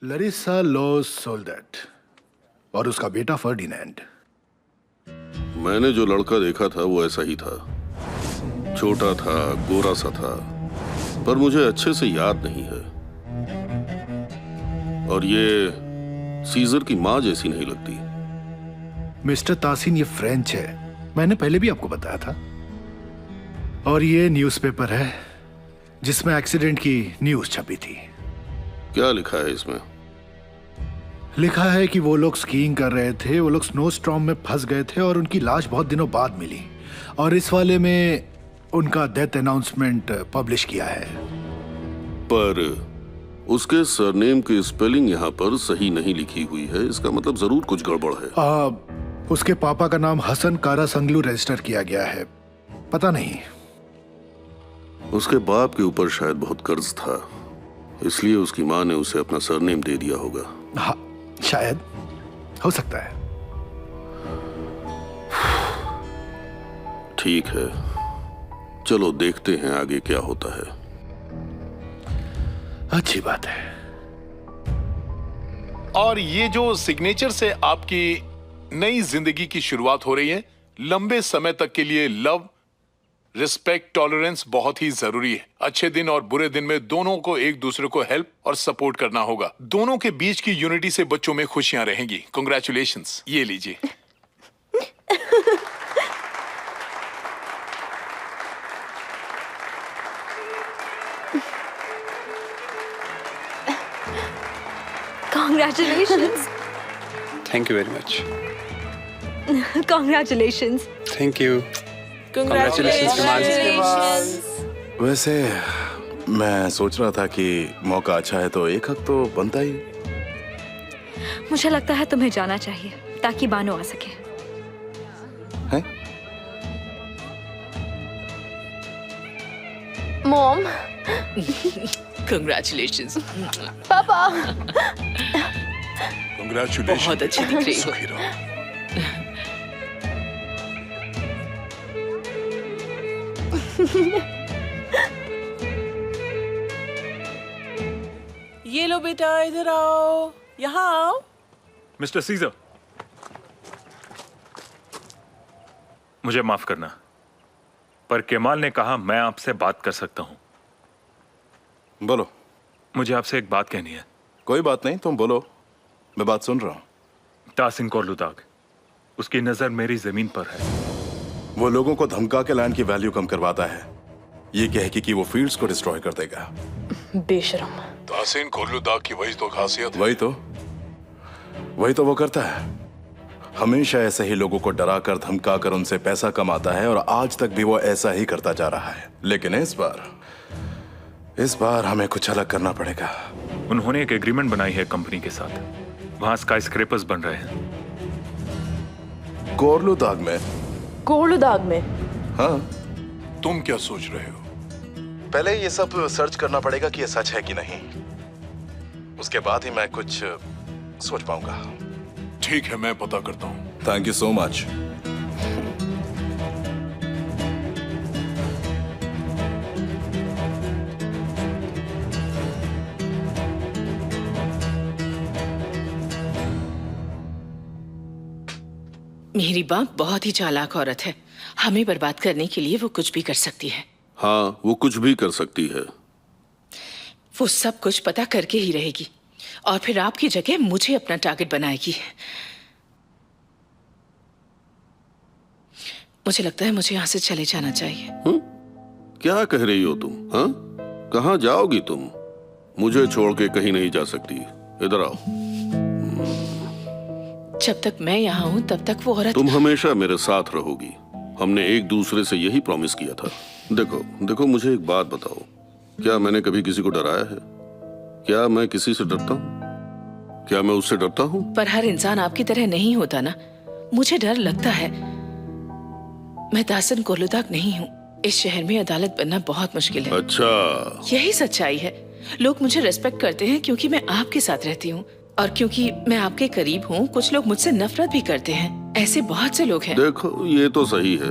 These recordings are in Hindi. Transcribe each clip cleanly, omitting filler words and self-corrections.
लरिसा लॉस सोल्डेट और उसका बेटा फर्डिनेंड। मैंने जो लड़का देखा था वो ऐसा ही था, छोटा था, गोरा सा था, पर मुझे अच्छे से याद नहीं है। और ये सीजर की माँ जैसी नहीं लगती। मिस्टर तासिन, ये फ्रेंच है, मैंने पहले भी आपको बताया था। और ये न्यूज़पेपर है जिसमें एक्सीडेंट की न्यूज़ छपी थी। क्या लिखा है इसमें? लिखा है कि वो लोग स्कीइंग कर रहे थे, वो लोग स्नो स्टॉर्म में फंस गए थे और उनकी लाश बहुत दिनों बाद मिली। और इस वाले में उनका डेथ अनाउंसमेंट पब्लिश किया है। पर उसके सरनेम की स्पेलिंग यहाँ पर सही नहीं लिखी हुई है। इसका मतलब जरूर कुछ गड़बड़ है। उसके पापा का नाम हसन कारा संगलू रजिस्टर किया गया है। पता नहीं, उसके बाप के ऊपर शायद बहुत कर्ज था, इसलिए उसकी माँ ने उसे अपना सरनेम दे दिया होगा। हाँ, शायद, हो सकता है। ठीक है, चलो देखते हैं आगे क्या होता है। अच्छी बात है। और ये जो सिग्नेचर से आपकी नई जिंदगी की शुरुआत हो रही है, लंबे समय तक के लिए लव, रिस्पेक्ट, टॉलरेंस बहुत ही जरूरी है। अच्छे दिन और बुरे दिन में दोनों को एक दूसरे को हेल्प और सपोर्ट करना होगा। दोनों के बीच की यूनिटी से बच्चों में खुशियां रहेंगी। कांग्रेचुलेशंस, ये लीजिए। Congratulations. Thank you very much. Congratulations. Thank you. Congratulations, Kamaल. वैसे मैं सोच रहा था कि मौका अच्छा है तो एक हक तो बनता ही। मुझे लगता है तुम्हें जाना चाहिए ताकि बानो आ सके। हैं? Mom, Congratulations. पापा। कांग्रेचुलेशंस। बहुत अच्छी दिख रही हो। सुखी रहो। ये लो बेटा, इधर आओ, यहाँ आओ। मिस्टर सीजर, मुझे माफ करना, पर केमाल ने कहा मैं आपसे बात कर सकता हूं। बोलो। मुझे आपसे एक बात कहनी है। कोई बात नहीं, तुम बोलो, मैं बात सुन रहा हूं। तासिन कोर्लुदाग, उसकी नजर मेरी जमीन पर है। वो लोगों को धमका के लैंड की वैल्यू कम करवाता है, ये कह के कि वो फील्ड्स को डिस्ट्रॉय कर देगा। बेशरम। तासिन कोर्लुदाग की वही तो खासियत है। वही तो वो करता है। हमेशा ऐसे ही लोगों को डरा कर धमका कर उनसे पैसा कमाता है और आज तक भी वो ऐसा ही करता जा रहा है। लेकिन इस बार हमें कुछ अलग करना पड़ेगा। उन्होंने एक एग्रीमेंट बनाई है कंपनी के साथ, वहां स्काई स्क्रेपर्स बन रहे हैं। कोर्लुदाग में? कोर्लुदाग में? हाँ। तुम क्या सोच रहे हो? पहले ये सब सर्च करना पड़ेगा कि ये सच है कि नहीं, उसके बाद ही मैं कुछ सोच पाऊंगा। ठीक है, मैं पता करता हूँ। Thank you so much. मेरी बाप बहुत ही चालाक औरत है, हमें बर्बाद करने के लिए वो कुछ भी कर सकती है। हाँ, वो कुछ भी कर सकती है। वो सब कुछ पता करके ही रहेगी और फिर आपकी जगह मुझे अपना टारगेट बनाएगी। मुझे लगता है मुझे यहाँ से चले जाना चाहिए। क्या कह रही हो तुम? हाँ, कहाँ जाओगी तुम? मुझे छोड़ के कहीं नहीं जा सकती। इधर आओ। जब तक मैं यहाँ हूँ तब तक वो औरत। तुम हमेशा मेरे साथ रहोगी। हमने एक दूसरे से यही प्रॉमिस किया था। देखो मुझे एक बात बताओ, क्या मैंने कभी किसी को डराया है? क्या मैं किसी से डरता हूँ? क्या मैं उससे डरता हूँ? पर हर इंसान आपकी तरह नहीं होता ना। मुझे डर लगता है। मैं तासिन कोर्लुदाग नहीं हूँ। इस शहर में अदालत बनना बहुत मुश्किल है। अच्छा, यही सच्चाई है। लोग मुझे रेस्पेक्ट करते हैं क्योंकि मैं आपके साथ रहती हूँ और क्योंकि मैं आपके करीब हूँ। कुछ लोग मुझसे नफरत भी करते हैं। ऐसे बहुत से लोग हैं। देखो, ये तो सही है,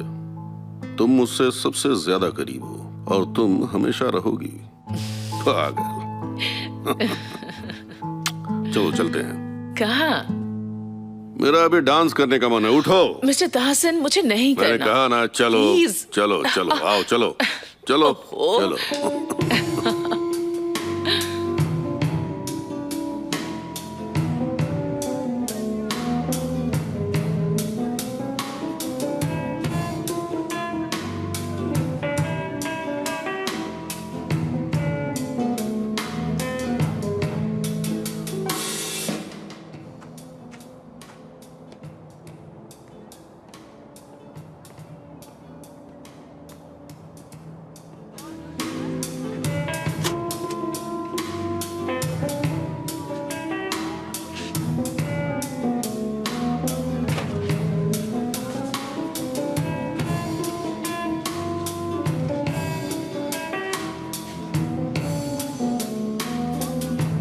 तुम मुझसे सबसे ज्यादा करीब हो और तुम हमेशा रहोगी। पागल। चलो चलते हैं। कहाँ? मेरा अभी डांस करने का मन है, उठो। मिस्टर तहसन, मुझे नहीं मैंने करना। कहा ना, चलो Please. चलो चलो, आओ चलो चलो ओहो। चलो।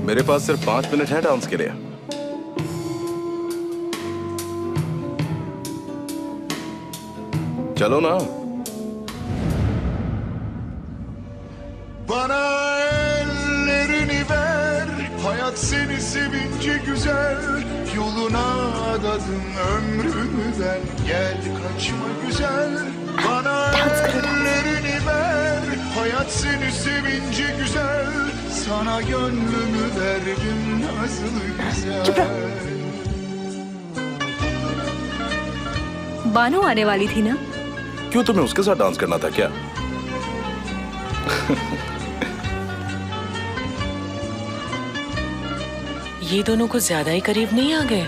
मेरे पास सिर्फ 5 मिनट है डांस के लिए। चलो ना। Bana ellerini ver, hayat seni sevince güzel. Yoluna adadım ömrümden, gel kaçma güzel. Bana ellerini ver, hayat seni sevince güzel. Sana gönlümü verdim nazlı güzel. Bano आने वाली थी ना? क्यों, तुम्हें उसके साथ डांस करना था क्या? ये दोनों कुछ ज्यादा ही करीब नहीं आ गए?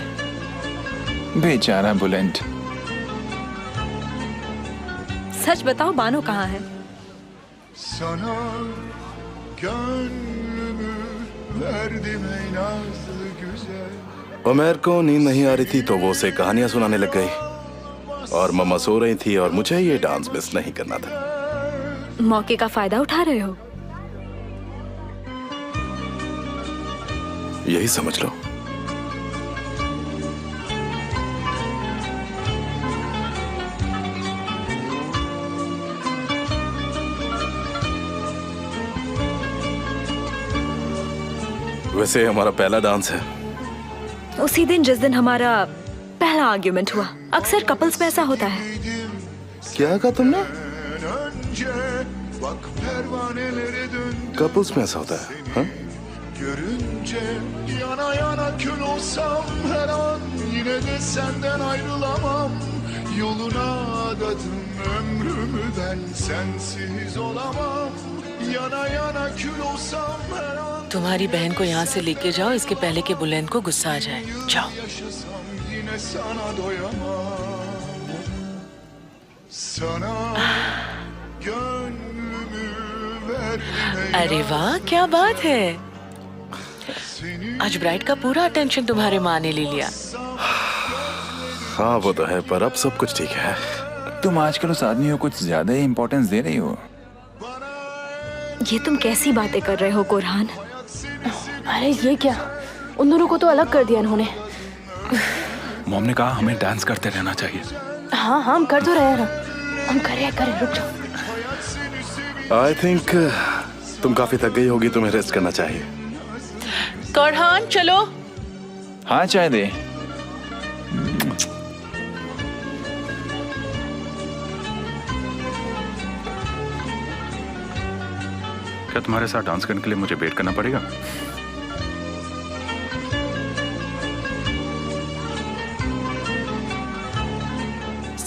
बेचारा बुलंद। सच बताओ, बानो कहाँ है? Sana gönlümü verdim ey nazlı güzel. Umar को नींद नहीं आ रही थी तो वो उसे कहानियां सुनाने लग गई, और मम्मा सो रही थी और मुझे ये डांस मिस नहीं करना था। मौके का फायदा उठा रहे हो? यही समझ लो। वैसे हमारा पहला डांस है। उसी दिन जिस दिन हमारा पहला आर्ग्यूमेंट हुआ। अक्सर कपल्स में ऐसा होता है। क्या कहा तुमने? Önce bak pervanelere döndüm. Couples में ऐसा होता है? हाँ? Görünce yana yana kül olsam her an yine de senden ayrılamam. Yoluna adadım ömrümü ben sensiz olamam. Yana yana kül olsam her an तुम्हारी बहन को यहाँ से लेके जाओ, इसके पहले कि बुलंद को गुस्सा आ जाए। जाओ। yaşasam yine sana doyamam. Sana gönlümü verdim ey अरे वाह, क्या बात है। seni आज ब्राइड का पूरा अटेंशन तुम्हारे माँ ने ले लिया। हाँ वो तो है, पर अब सब कुछ ठीक है। तुम आजकल उस आदमी को कुछ ज्यादा ही इम्पोर्टेंस दे रही हो। ये तुम कैसी बातें कर रहे हो कुरहान? अरे ये क्या, उन दोनों को तो अलग कर दिया इन्होंने। मॉम ने कहा हमें डांस करते रहना चाहिए। हाँ हाँ, हम कर तो रहे हैं ना। हम करें, रुक जाओ। आई थिंक तुम काफी थक गई होगी, तुम्हें रेस्ट करना चाहिए। कुरहान चलो। हाँ चाय दे। क्या तुम्हारे साथ डांस करने के लिए मुझे वेट करना पड़ेगा?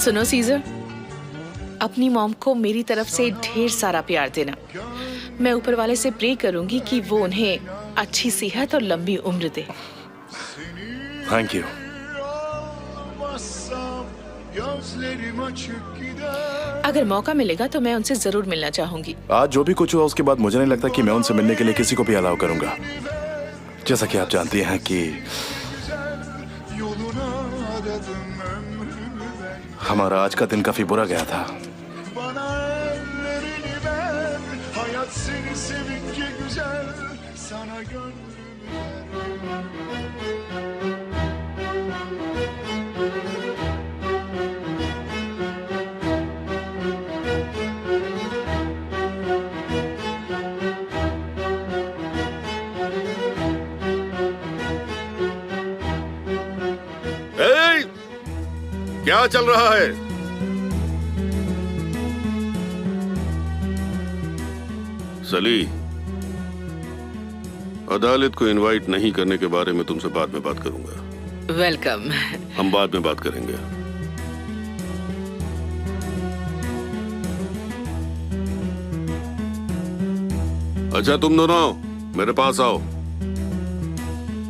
सुनो सीजर, अपनी मॉम को मेरी तरफ से ढेर सारा प्यार देना। मैं ऊपर वाले से प्रे करूंगी कि वो उन्हें अच्छी सेहत और लंबी उम्र दे। Thank you. olmazsam gözlerim açık gider. अगर मौका मिलेगा तो मैं उनसे जरूर मिलना चाहूंगी। आज जो भी कुछ हुआ उसके बाद मुझे नहीं लगता कि मैं उनसे मिलने के लिए किसी को भी अलाउ करूंगा। जैसा कि आप जानती हैं कि Yoluna adadım ömrümü ben. हमारा आज का दिन काफी बुरा गया था। Bana ellerini ver. Hayat seni sevince güzel. Sana gönlümü ver. क्या चल रहा है? सली, अदालत को इनवाइट नहीं करने के बारे में तुमसे बाद में बात करूंगा। वेलकम। हम बाद में बात करेंगे। अच्छा, तुम दोनों मेरे पास आओ।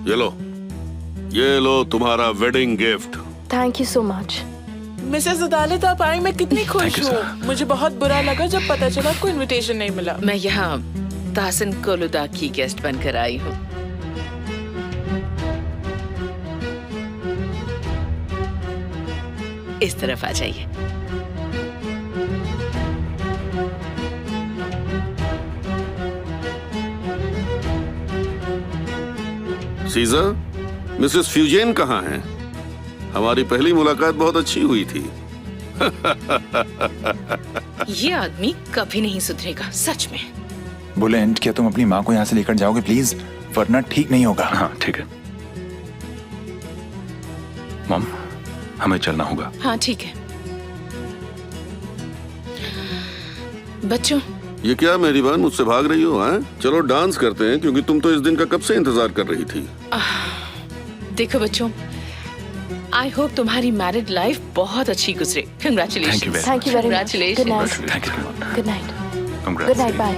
ये लो तुम्हारा wedding gift. Thank you so much. Mrs अदालत, आप आई, मैं कितनी खुश हूँ। मुझे बहुत बुरा लगा जब पता चला आपको इनविटेशन नहीं मिला। मैं यहाँ ताहसिन कोलुदा की गेस्ट बनकर आई हूँ। इस तरफ आ जाइए। सीजर, मिसेस फ्यूजेन कहाँ हैं? हमारी पहली मुलाकात बहुत अच्छी हुई थी। ये आदमी कभी नहीं सुधरेगा, सच में। बुलेंट, क्या तुम अपनी माँ को यहाँ से लेकर जाओगे प्लीज, वरना ठीक नहीं होगा। हाँ ठीक है मॉम, हमें चलना होगा। हाँ ठीक है। बच्चों, ये क्या मेरी बहन मुझसे भाग रही हो? हैं? चलो डांस करते हैं, क्योंकि तुम तो इस दिन का कब से इंतजार कर रही थी। देखो बच्चों, आई होप तुम्हारी मैरिड लाइफ बहुत अच्छी गुजरे। Congratulation. Thank you very much. Congratulations. Good night. Thank you. Good night. Good night. Bye.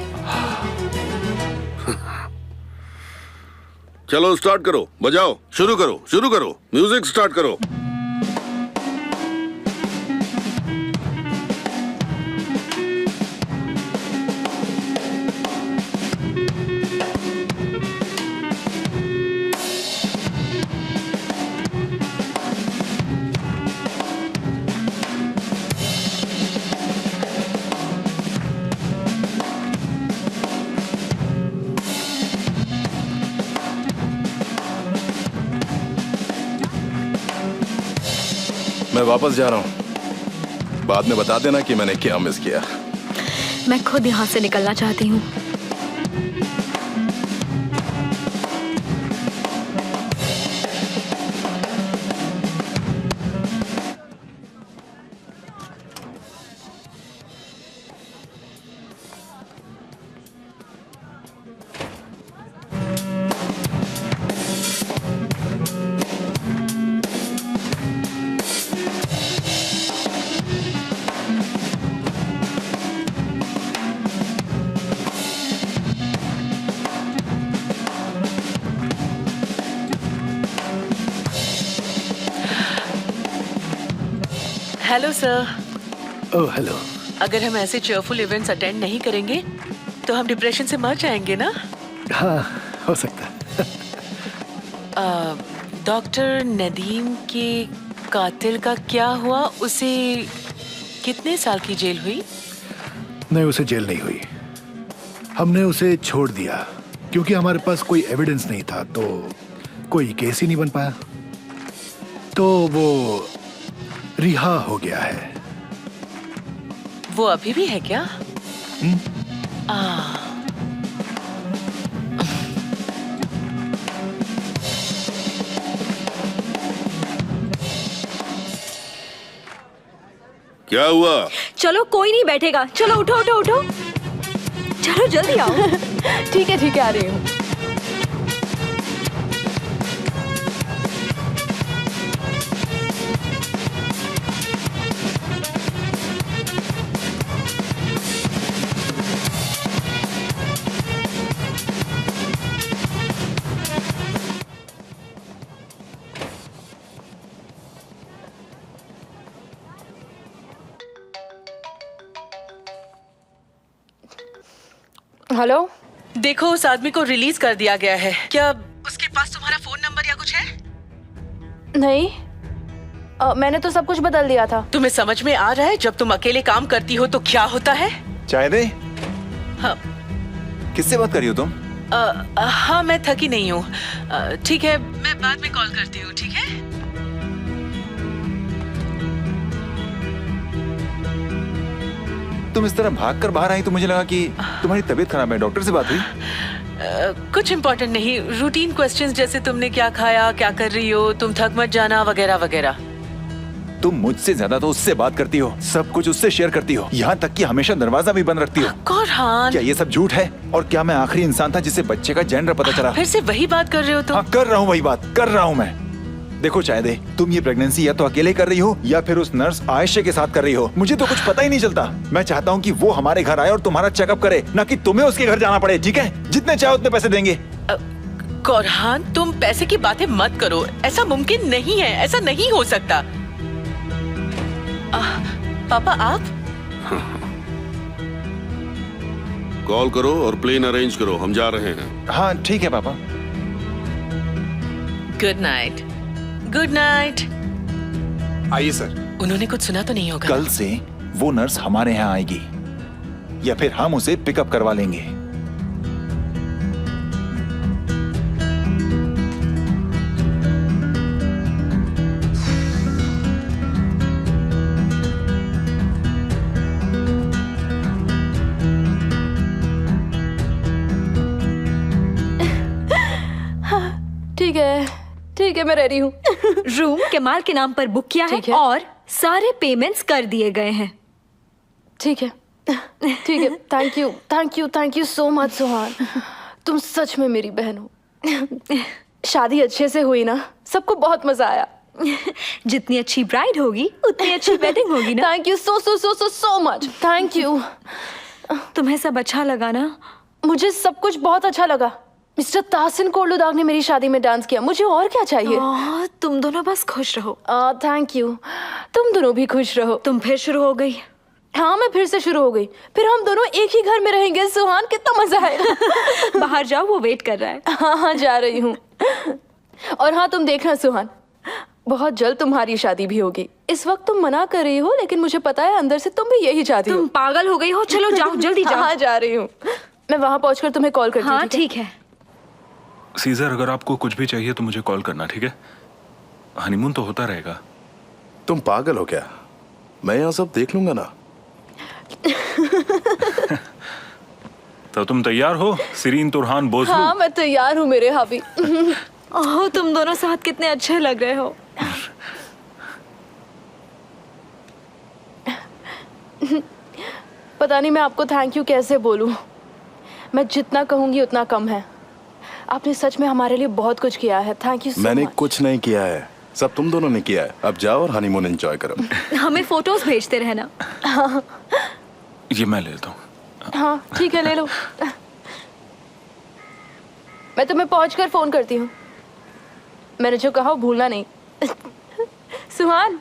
चलो स्टार्ट करो, बजाओ, शुरू करो, म्यूजिक स्टार्ट करो। मैं वापस जा रहा हूँ, बाद में बता देना कि मैंने क्या मिस किया। मैं खुद यहाँ से निकलना चाहती हूँ। Hello sir. Oh hello. अगर हम ऐसे चेयरफुल इवेंट्स अटेंड नहीं करेंगे तो हम डिप्रेशन से मर जाएंगे ना। हाँ, हो सकता है। डॉक्टर नदीम के कातिल का क्या हुआ? उसे कितने साल की जेल हुई? नहीं, उसे जेल नहीं हुई। हमने उसे छोड़ दिया क्योंकि हमारे पास कोई एविडेंस नहीं था, तो कोई केस ही नहीं बन पाया। तो वो रिहा हो गया है। वो अभी भी है क्या? क्या हुआ? चलो, कोई नहीं बैठेगा। चलो उठो उठो उठो, चलो जल्दी आओ। ठीक है आ रही हूँ। हेलो। देखो, उस आदमी को रिलीज कर दिया गया है। क्या उसके पास तुम्हारा फोन नंबर या कुछ है? नहीं, मैंने तो सब कुछ बदल दिया था। तुम्हें समझ में आ रहा है जब तुम अकेले काम करती हो तो क्या होता है? चाय दे। हाँ। किससे बात कर रही हो तुम? हाँ, मैं थकी नहीं हूँ। ठीक है, मैं बाद में कॉल करती हूँ। ठीक है। तुम इस तरह भाग कर बाहर आई तो मुझे लगा कि तुम्हारी तबीयत खराब है। डॉक्टर से बात हुई? कुछ इम्पोर्टेंट नहीं, रूटीन क्वेश्चंस जैसे तुमने क्या खाया, क्या कर रही हो, तुम थक मत जाना, वगैरह वगैरह। तुम मुझसे ज्यादा तो उससे बात करती हो, सब कुछ उससे शेयर करती हो, यहाँ तक कि हमेशा दरवाजा भी बंद रखती हो। कोरहान, क्या ये सब झूठ है? और क्या मैं आखिरी इंसान था जिसे बच्चे का जेंडर पता चला? फिर से वही बात कर रहे हो तुम? हाँ, कर रहा हूँ, वही बात कर रहा हूँ मैं। देखो चाहदे, तुम ये प्रेगनेंसी या तो अकेले कर रही हो या फिर उस नर्स आयशा के साथ कर रही हो। मुझे तो कुछ पता ही नहीं चलता। मैं चाहता हूँ कि वो हमारे घर आए और तुम्हारा चेकअप करे, ना कि तुम्हें उसके घर जाना पड़े। ठीक है? जितने चाहे उतने पैसे देंगे। कोरहान, तुम पैसे की बातें मत करो, ऐसा मुमकिन नहीं है, ऐसा नहीं हो सकता। पापा आप कॉल करो और प्लेन अरेंज करो, हम जा रहे हैं। हाँ ठीक है पापा। Good night. Good night. आइए सर। उन्होंने कुछ सुना तो नहीं होगा? कल से वो नर्स हमारे यहाँ आएगी या फिर हम उसे पिकअप करवा लेंगे। ठीक है, मैं रेडी हूँ। रूम केमाल के नाम पर बुक किया है और सारे पेमेंट्स कर दिए गए हैं। ठीक है। थैंक यू सो मच सुहान। तुम सच में मेरी बहन हो। शादी अच्छे से हुई ना? सबको बहुत मजा आया। जितनी अच्छी ब्राइड होगी उतनी अच्छी वेडिंग होगी ना। Thank you so much. Thank you. तुम्हें सब अच्छा लगा ना? मुझे सब कुछ बहुत अच्छा लगा। मिस्टर ताहसिन कोर्लुदाग ने मेरी शादी में डांस किया, मुझे और क्या चाहिए? तुम दोनों बस खुश रहो। Thank you. तुम दोनों भी खुश रहो। तुम फिर शुरू हो गई? हाँ, मैं फिर से शुरू हो गई। फिर हम दोनों एक ही घर में रहेंगे। सुहान, कितना मजा आएगा। बाहर जाओ, वो वेट कर रहा है। हाँ, जा रही हूँ। और हाँ, तुम देखना सुहान, बहुत जल्द तुम्हारी शादी भी होगी। इस वक्त तुम मना कर रही हो, लेकिन मुझे पता है अंदर से तुम भी यही चाहती हो। तुम पागल हो गई हो? चलो जाओ, जल्दी जाओ। हाँ, जा रही हूँ। मैं वहाँ पहुँचकर तुम्हें कॉल करती हूँ। हाँ ठीक है। सीजर, अगर आपको कुछ भी चाहिए तो मुझे कॉल करना, ठीक है? हनीमून तो होता रहेगा। तुम पागल हो क्या? मैं यहाँ सब देख लूंगा ना। तो तुम तैयार हो सिरीन तुरहान बोसलू? हाँ, मैं तैयार हूँ मेरे हाबी। ओह, तुम दोनों साथ कितने अच्छे लग रहे हो। पता नहीं मैं आपको थैंक यू कैसे बोलूँ। मैं जितना कहूँगी उतना कम है। आपने सच में हमारे लिए बहुत कुछ किया है। Thank you so much. मैंने कुछ नहीं किया है, सब तुम दोनों ने किया है। अब जाओ और हनीमून एंजॉय करो। हमें फोटोज भेजते रहना। हाँ, ये मैं लेता हूँ। हाँ ठीक है, ले लो। मैं तुम्हें पहुंचकर फोन करती हूँ। मैंने जो कहा वो भूलना नहीं। सुहान।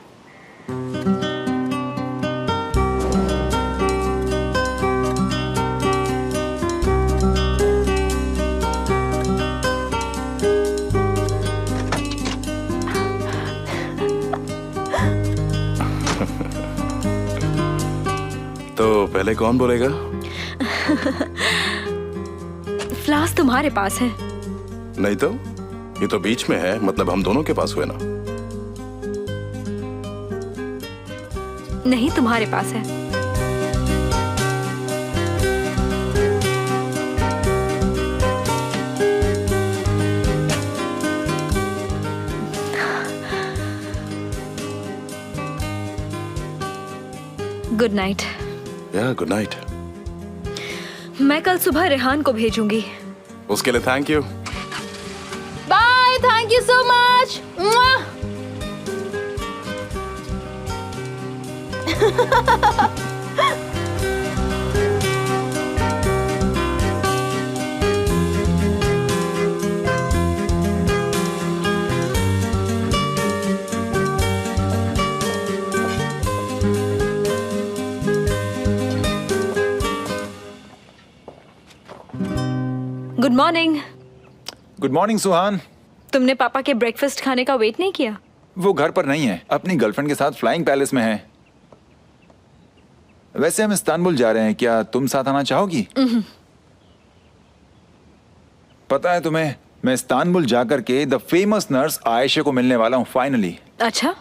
तो पहले कौन बोलेगा? फ्लास्क तुम्हारे पास है। नहीं तो ये तो बीच में है, मतलब हम दोनों के पास हुए ना। नहीं, तुम्हारे पास है। Good night. या गुड नाइट। मैं कल सुबह रेहान को भेजूंगी। उसके लिए thank you. Bye. Thank you so much. Good morning. Good morning Suhan. तुमने पापा के ब्रेकफास्ट खाने का वेट नहीं किया? वो घर पर नहीं है, अपनी गर्लफ्रेंड के साथ फ्लाइंग पैलेस में है। वैसे हम इस्तांबुल जा रहे हैं, क्या तुम साथ आना चाहोगी? पता है तुम्हें, मैं इस्तांबुल जाकर के द फेमस नर्स आयशा को मिलने वाला हूँ फाइनली। अच्छा,